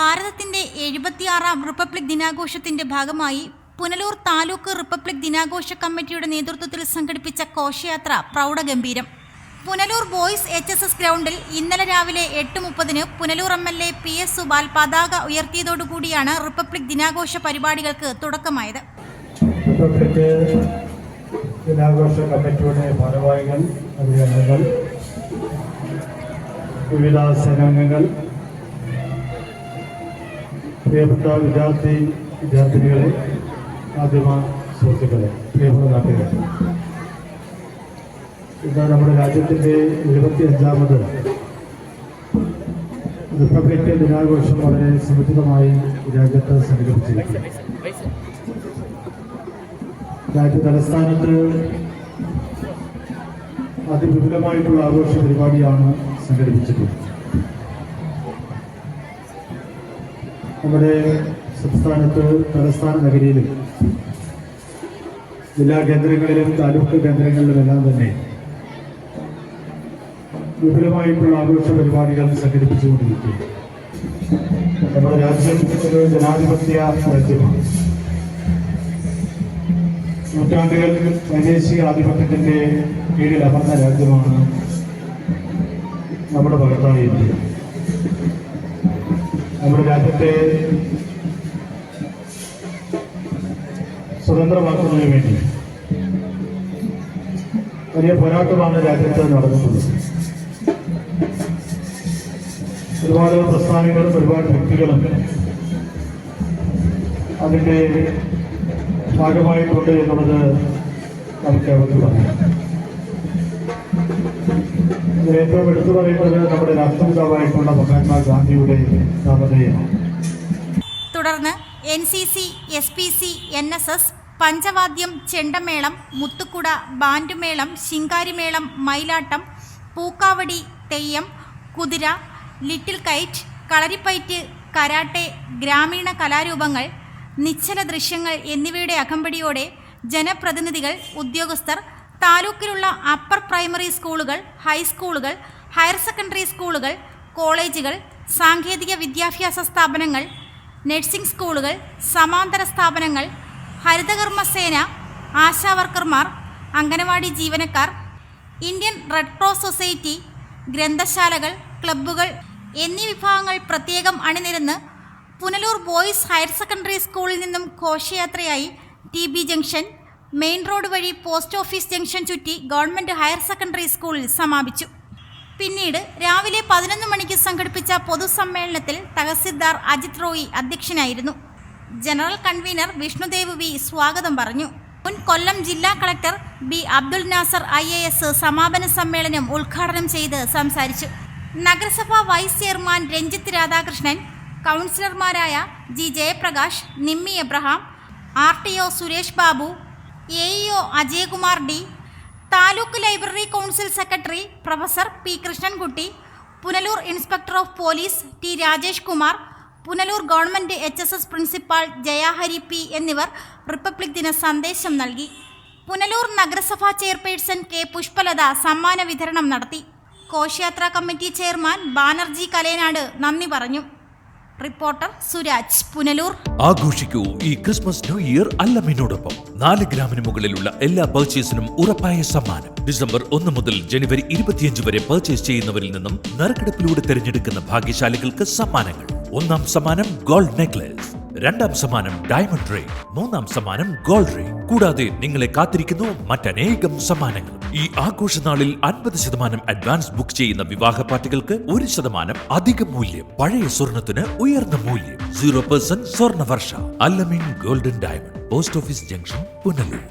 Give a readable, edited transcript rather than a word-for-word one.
ഭാരതത്തിന്റെ 76ാം റിപ്പബ്ലിക് ദിനാഘോഷത്തിന്റെ ഭാഗമായി പുനലൂർ താലൂക്ക് റിപ്പബ്ലിക് ദിനാഘോഷ കമ്മിറ്റിയുടെ നേതൃത്വത്തിൽ സംഘടിപ്പിച്ച ഘോഷയാത്ര പ്രൗഢഗംഭീരം. പുനലൂർ ബോയ്സ് HSS ഗ്രൗണ്ടിൽ ഇന്നലെ രാവിലെ 8:30 പുനലൂർ MLA PS സുബാൽ പതാക ഉയർത്തിയതോടുകൂടിയാണ് റിപ്പബ്ലിക് ദിനാഘോഷ പരിപാടികൾക്ക് തുടക്കമായത്. റിപ്പബ്ലിക് ദിനാഘോഷ കമ്മിറ്റിയുടെ ഭാരവാഹികൾ, അംഗങ്ങൾ, വിവിധ സേനാംഗങ്ങൾ, പ്രിയപ്പെട്ട വിദ്യാർത്ഥിനികളെ, മാധ്യമ സുഹൃത്തുക്കളെ, പ്രിയപ്പെട്ട നാട്ടുകാരെ, ഇന്ന് നമ്മുടെ രാജ്യത്തിൻ്റെ 75ാമത് റിപ്പബ്ലിക് ദിനാഘോഷം വളരെ സമൃദ്ധമായി രാജ്യത്ത് സംഘടിപ്പിച്ചിരിക്കുന്നു. രാജ്യ തലസ്ഥാനത്ത് അതിവിപുലമായിട്ടുള്ള ആഘോഷ പരിപാടിയാണ് സംഘടിപ്പിച്ചിട്ടുള്ളത്. നമ്മുടെ സംസ്ഥാനത്ത് തലസ്ഥാന നഗരിയിലും ജില്ലാ കേന്ദ്രങ്ങളിലും താലൂക്ക് കേന്ദ്രങ്ങളിലുമെല്ലാം തന്നെ വിപുലമായിട്ടുള്ള ആഘോഷ പരിപാടികൾ സംഘടിപ്പിച്ചുകൊണ്ടിരിക്കുന്നു. നമ്മുടെ രാജ്യം ഒരു ജനാധിപത്യ രാജ്യമാണ്. നൂറ്റാണ്ടുകൾ പ്രാദേശിക ആധിപത്യത്തിന്റെ കീഴിൽ അമർന്ന രാജ്യമാണ് നമ്മുടെ ഭാഗത്തായി ഇന്ത്യ. നമ്മുടെ രാജ്യത്തെ സ്വതന്ത്രമാക്കുന്നതിന് വേണ്ടി വലിയ പോരാട്ടമാണ് രാജ്യത്ത് നടന്നിട്ടുള്ളത്. ഒരുപാട് പ്രസ്ഥാനങ്ങളും ഒരുപാട് വ്യക്തികളും അതിൻ്റെ ഭാഗമായിട്ടുണ്ട് എന്നുള്ളത് നമുക്ക് അവർക്ക് പറയാം. ഇതിൽ ഏറ്റവും എടുത്തു പറയുന്നത് നമ്മുടെ രാഷ്ട്രപിതാവായിട്ടുള്ള മഹാത്മാഗാന്ധിയുടെ നാമധേയമാണ്. തുടർന്ന് NCC, SPC, NSS, പഞ്ചവാദ്യം, ചെണ്ടമേളം, മുത്തുക്കുട, ബാൻഡുമേളം, ശിങ്കാരിമേളം, മയിലാട്ടം, പൂക്കാവടി, തെയ്യം, കുതിര, ലിറ്റിൽ കൈറ്റ്, കളരിപ്പയറ്റ്, കരാട്ടെ, ഗ്രാമീണ കലാരൂപങ്ങൾ, നിശ്ചല ദൃശ്യങ്ങൾ എന്നിവയുടെ അകമ്പടിയോടെ ജനപ്രതിനിധികൾ, ഉദ്യോഗസ്ഥർ, താലൂക്കിലുള്ള അപ്പർ പ്രൈമറി സ്കൂളുകൾ, ഹൈസ്കൂളുകൾ, ഹയർ സെക്കൻഡറി സ്കൂളുകൾ, കോളേജുകൾ, സാങ്കേതിക വിദ്യാഭ്യാസ സ്ഥാപനങ്ങൾ, നഴ്സിംഗ് സ്കൂളുകൾ, സമാന്തര സ്ഥാപനങ്ങൾ, ഹരിതകർമ്മസേന, ആശാവർക്കർമാർ, അംഗനവാടി ജീവനക്കാർ, ഇന്ത്യൻ റെഡ് ക്രോസ് സൊസൈറ്റി, ഗ്രന്ഥശാലകൾ, ക്ലബ്ബുകൾ എന്നീ വിഭാഗങ്ങൾ പ്രത്യേകം അണിനിരന്ന് പുനലൂർ ബോയ്സ് ഹയർ സെക്കൻഡറി സ്കൂളിൽ നിന്നും ഘോഷയാത്രയായി TB ജംഗ്ഷൻ, മെയിൻ റോഡ് വഴി പോസ്റ്റ് ഓഫീസ് ജംഗ്ഷൻ ചുറ്റി ഗവൺമെൻറ് ഹയർ സെക്കൻഡറി സ്കൂളിൽ സമാപിച്ചു. പിന്നീട് രാവിലെ 11 മണിക്ക് സംഘടിപ്പിച്ച പൊതുസമ്മേളനത്തിൽ തഹസിൽദാർ അജിത് റോയി അധ്യക്ഷനായിരുന്നു. ജനറൽ കൺവീനർ വിഷ്ണുദേവ് V സ്വാഗതം പറഞ്ഞു. മുൻ കൊല്ലം ജില്ലാ collector B Abdul Nasar IAS സമാപന സമ്മേളനം ഉദ്ഘാടനം ചെയ്ത് സംസാരിച്ചു. നഗരസഭാ വൈസ് ചെയർമാൻ രഞ്ജിത്ത് രാധാകൃഷ്ണൻ, കൗൺസിലർമാരായ G Jayaprakash, Nimmi Abraham, RTO Suresh Babu, AEO Ajayakumar D, taluk library council secretary professor P Krishnankutty, Punalur inspector of police T Rajesh Kumar, Punalur government HSS principal Jayahari P എന്നിവർ റിപ്പബ്ലിക് ദിന സന്ദേശം നൽകി. പുനലൂർ നഗരസഭാ ചെയർപേഴ്സൺ K പുഷ്പലത സമ്മാന വിതരണം നടത്തി. ഘോഷയാത്രാ കമ്മിറ്റി ചെയർമാൻ ബാനർജി കലേനാട് നന്ദി പറഞ്ഞു. റിപ്പോർട്ടർ സുരാജ്, പുനലൂർ. ആഘോഷിക്കൂ ഈ ക്രിസ്മസ് ന്യൂ ഇയർ അല്ലമിനോടൊപ്പം. 4 ഗ്രാമിന് മുകളിലുള്ള എല്ലാ പർച്ചേസിനും ഉറപ്പായ സമ്മാനം. ഡിസംബർ 1 മുതൽ ജനുവരി 25 വരെ പർച്ചേസ് ചെയ്യുന്നവരിൽ നിന്നും നറുക്കെടുപ്പിലൂടെ തിരഞ്ഞെടുക്കുന്ന ഭാഗ്യശാലികൾക്ക് സമ്മാനങ്ങൾ. 1ാം സമ്മാനം ഗോൾഡ് നെക്ലേസ്, 2ാം സമ്മാനം ഡയമണ്ട് റിംഗ്, 3ാം സമ്മാനം ഗോൾഡ് റിംഗ്. കൂടാതെ നിങ്ങളെ കാത്തിരിക്കുന്നു മറ്റനേകം സമ്മാനങ്ങൾ. ഈ ആഘോഷനാളിൽ 50% അഡ്വാൻസ് ബുക്ക് ചെയ്യുന്ന വിവാഹ പാർട്ടികൾക്ക് 1% അധിക മൂല്യം. പഴയ സ്വർണത്തിന് ഉയർന്ന മൂല്യം. 0% സ്വർണ്ണവർഷ. Allameen golden diamond, post office junction, Punalur.